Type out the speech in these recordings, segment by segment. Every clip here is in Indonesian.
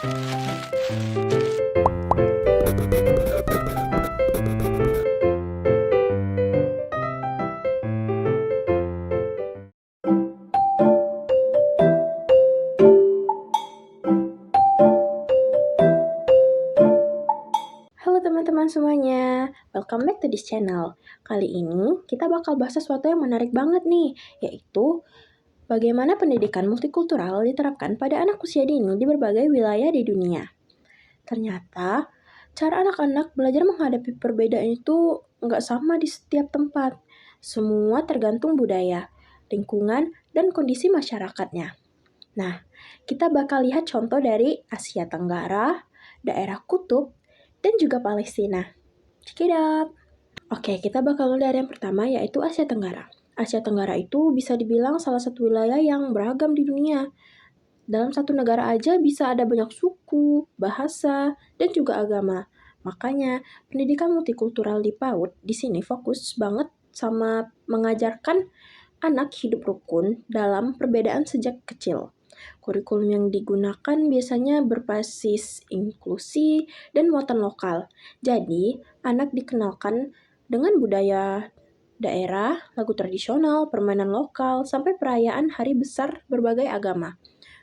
Halo teman-teman semuanya, welcome back to this channel. Kali ini kita bakal bahas sesuatu yang menarik banget nih, yaitu bagaimana pendidikan multikultural diterapkan pada anak usia dini di berbagai wilayah di dunia. Ternyata, cara anak-anak belajar menghadapi perbedaan itu nggak sama di setiap tempat. Semua tergantung budaya, lingkungan, dan kondisi masyarakatnya. Nah, kita bakal lihat contoh dari Asia Tenggara, daerah kutub, dan juga Palestina. Check it out! Oke, kita bakal mulai dari yang pertama yaitu Asia Tenggara. Asia Tenggara itu bisa dibilang salah satu wilayah yang beragam di dunia. Dalam satu negara aja bisa ada banyak suku, bahasa, dan juga agama. Makanya, pendidikan multikultural di PAUD di sini fokus banget sama mengajarkan anak hidup rukun dalam perbedaan sejak kecil. Kurikulum yang digunakan biasanya berbasis inklusi dan muatan lokal. Jadi, anak dikenalkan dengan budaya daerah, lagu tradisional, permainan lokal, sampai perayaan hari besar berbagai agama.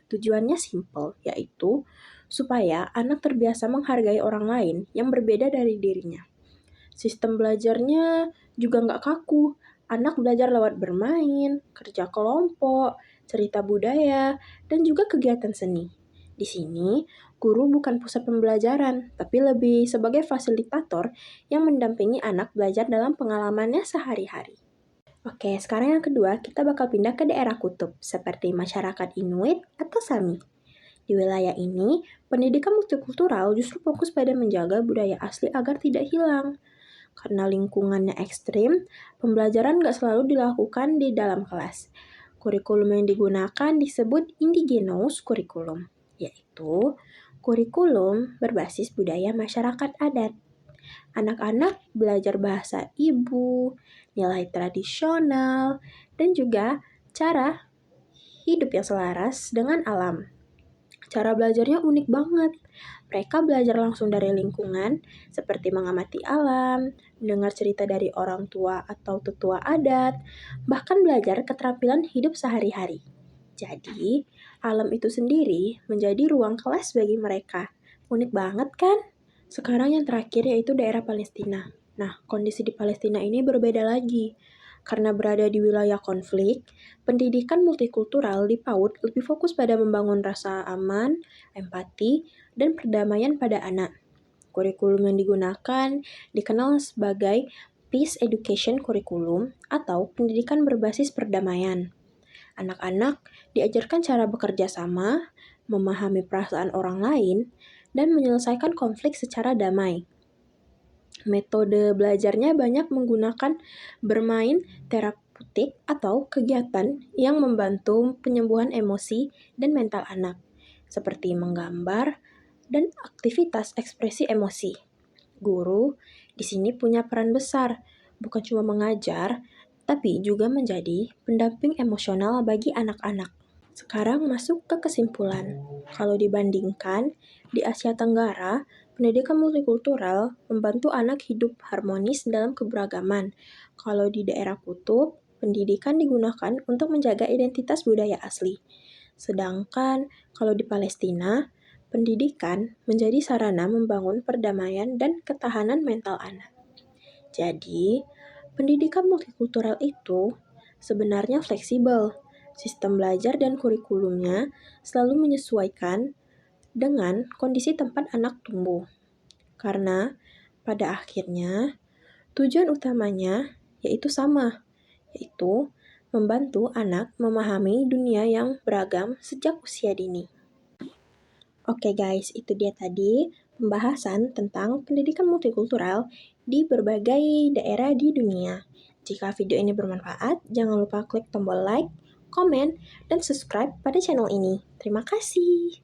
Tujuannya simple, yaitu supaya anak terbiasa menghargai orang lain yang berbeda dari dirinya. Sistem belajarnya juga nggak kaku. Anak belajar lewat bermain, kerja kelompok, cerita budaya, dan juga kegiatan seni. Di sini, guru bukan pusat pembelajaran, tapi lebih sebagai fasilitator yang mendampingi anak belajar dalam pengalamannya sehari-hari. Oke, sekarang yang kedua, kita bakal pindah ke daerah kutub, seperti masyarakat Inuit atau Sami. Di wilayah ini, pendidikan multikultural justru fokus pada menjaga budaya asli agar tidak hilang. Karena lingkungannya ekstrim, pembelajaran nggak selalu dilakukan di dalam kelas. Kurikulum yang digunakan disebut indigenous curriculum, yaitu kurikulum berbasis budaya masyarakat adat. Anak-anak belajar bahasa ibu, nilai tradisional, dan juga cara hidup yang selaras dengan alam. Cara belajarnya unik banget. Mereka belajar langsung dari lingkungan, seperti mengamati alam, mendengar cerita dari orang tua atau tetua adat, bahkan belajar keterampilan hidup sehari-hari. Jadi, alam itu sendiri menjadi ruang kelas bagi mereka. Unik banget kan? Sekarang yang terakhir yaitu daerah Palestina. Nah, kondisi di Palestina ini berbeda lagi. Karena berada di wilayah konflik, pendidikan multikultural di PAUD lebih fokus pada membangun rasa aman, empati, dan perdamaian pada anak. Kurikulum yang digunakan dikenal sebagai Peace Education Curriculum atau pendidikan berbasis perdamaian. Anak-anak diajarkan cara bekerja sama, memahami perasaan orang lain, dan menyelesaikan konflik secara damai. Metode belajarnya banyak menggunakan bermain terapeutik atau kegiatan yang membantu penyembuhan emosi dan mental anak, seperti menggambar dan aktivitas ekspresi emosi. Guru di sini punya peran besar, bukan cuma mengajar, tapi juga menjadi pendamping emosional bagi anak-anak. Sekarang masuk ke kesimpulan. Kalau dibandingkan, di Asia Tenggara, pendidikan multikultural membantu anak hidup harmonis dalam keberagaman. Kalau di daerah kutub, pendidikan digunakan untuk menjaga identitas budaya asli. Sedangkan kalau di Palestina, pendidikan menjadi sarana membangun perdamaian dan ketahanan mental anak. Jadi, pendidikan multikultural itu sebenarnya fleksibel. Sistem belajar dan kurikulumnya selalu menyesuaikan dengan kondisi tempat anak tumbuh. Karena pada akhirnya tujuan utamanya yaitu sama, yaitu membantu anak memahami dunia yang beragam sejak usia dini. Oke guys, itu dia tadi pembahasan tentang pendidikan multikultural di berbagai daerah di dunia. Jika video ini bermanfaat, jangan lupa klik tombol like, komen, dan subscribe pada channel ini. Terima kasih.